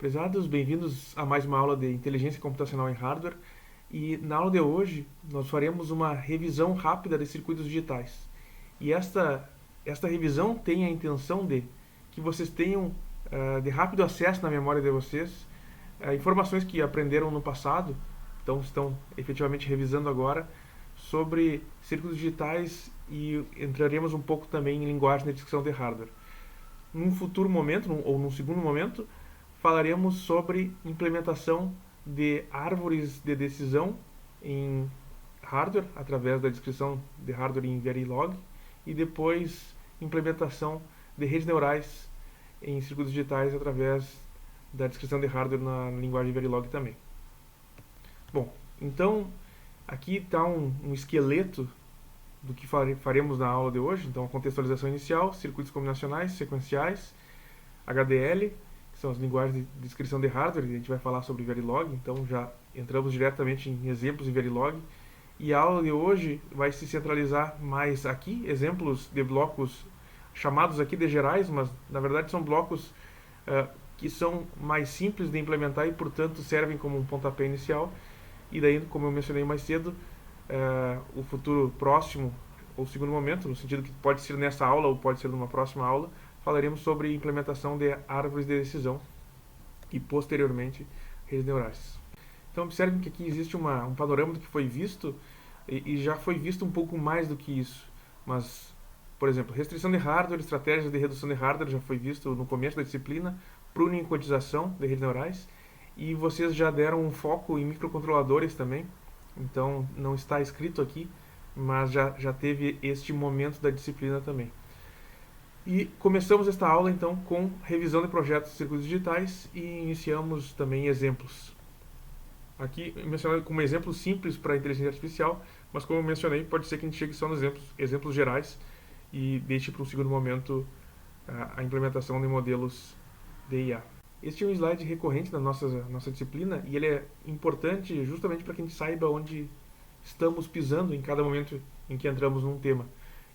Prezados, bem-vindos a mais uma aula de Inteligência Computacional em Hardware. E na aula de hoje nós faremos uma revisão rápida de circuitos digitais. E esta revisão tem a intenção de que vocês tenham de rápido acesso na memória de vocês informações que aprenderam no passado, então estão efetivamente revisando agora, sobre circuitos digitais e entraremos um pouco também em linguagem de descrição de hardware. Num futuro momento, ou num segundo momento, falaremos sobre implementação de árvores de decisão em hardware, através da descrição de hardware em Verilog, e depois implementação de redes neurais em circuitos digitais através da descrição de hardware na linguagem Verilog também. Bom, então aqui está um esqueleto do que faremos na aula de hoje. Então, a contextualização inicial, circuitos combinacionais, sequenciais, HDL, que são as linguagens de descrição de hardware, e a gente vai falar sobre Verilog, então já entramos diretamente em exemplos em Verilog. E a aula de hoje vai se centralizar mais aqui, exemplos de blocos chamados aqui de gerais, mas na verdade são blocos que são mais simples de implementar e, portanto, servem como um pontapé inicial. E daí, como eu mencionei mais cedo, o futuro próximo, ou segundo momento, no sentido que pode ser nessa aula ou pode ser numa próxima aula, falaremos sobre implementação de árvores de decisão e, posteriormente, redes neurais. Então, observem que aqui existe um panorama do que foi visto e já foi visto um pouco mais do que isso. Mas, por exemplo, restrição de hardware, estratégias de redução de hardware já foi visto no começo da disciplina, pruning e quantização de redes neurais, e vocês já deram um foco em microcontroladores também. Então, não está escrito aqui, mas já teve este momento da disciplina também. E começamos esta aula, então, com revisão de projetos de circuitos digitais e iniciamos também exemplos. Aqui, mencionado como exemplo simples para a inteligência artificial, mas como eu mencionei, pode ser que a gente chegue só nos exemplos gerais e deixe para um segundo momento a implementação de modelos de IA. Este é um slide recorrente na nossa disciplina e ele é importante justamente para que a gente saiba onde estamos pisando em cada momento em que entramos num tema.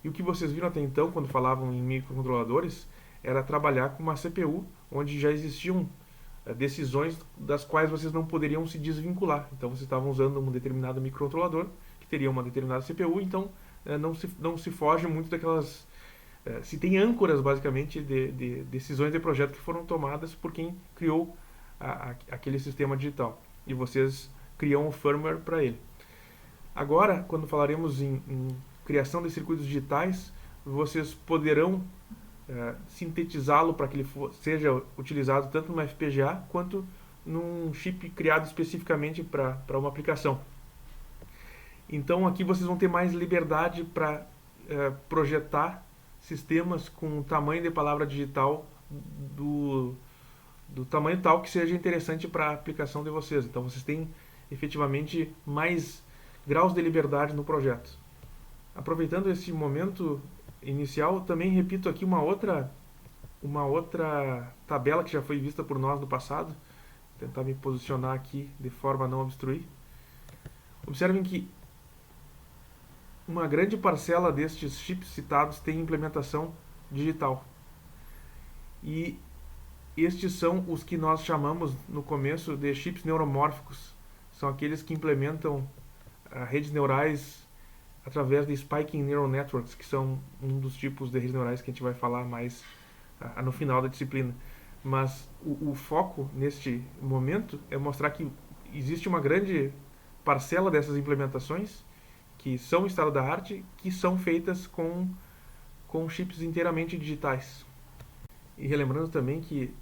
E o que vocês viram até então, quando falavam em microcontroladores, era trabalhar com uma CPU onde já existiam decisões das quais vocês não poderiam se desvincular. Então vocês estavam usando um determinado microcontrolador que teria uma determinada CPU, então não se foge muito daquelas... se tem âncoras, basicamente, de decisões de projeto que foram tomadas por quem criou aquele sistema digital. E vocês criam o firmware para ele. Agora, quando falaremos em criação de circuitos digitais, vocês poderão sintetizá-lo para que ele seja utilizado tanto no FPGA quanto num chip criado especificamente para uma aplicação. Então, aqui vocês vão ter mais liberdade para projetar sistemas com tamanho de palavra digital do tamanho tal que seja interessante para a aplicação de vocês. Então vocês têm efetivamente mais graus de liberdade no projeto. Aproveitando esse momento inicial, também repito aqui uma outra tabela que já foi vista por nós no passado. Vou tentar me posicionar aqui de forma a não obstruir. Observem que uma grande parcela destes chips citados tem implementação digital. E estes são os que nós chamamos no começo de chips neuromórficos. São aqueles que implementam redes neurais através de Spiking Neural Networks, que são um dos tipos de redes neurais que a gente vai falar mais no final da disciplina. Mas o foco neste momento é mostrar que existe uma grande parcela dessas implementações que são estado da arte, que são feitas com chips inteiramente digitais. E relembrando também que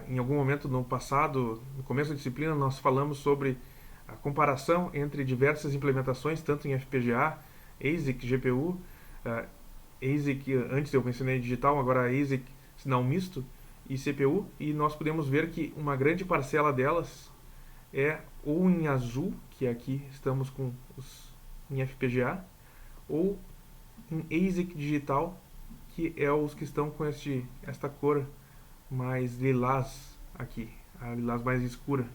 em algum momento no passado, no começo da disciplina, nós falamos sobre a comparação entre diversas implementações, tanto em FPGA, ASIC, GPU, ASIC, antes eu mencionei digital, agora ASIC, sinal misto, e CPU, e nós podemos ver que uma grande parcela delas é ou em azul, que aqui estamos com em FPGA, ou em ASIC digital, que é os que estão com esta cor mais lilás aqui, a lilás mais escura.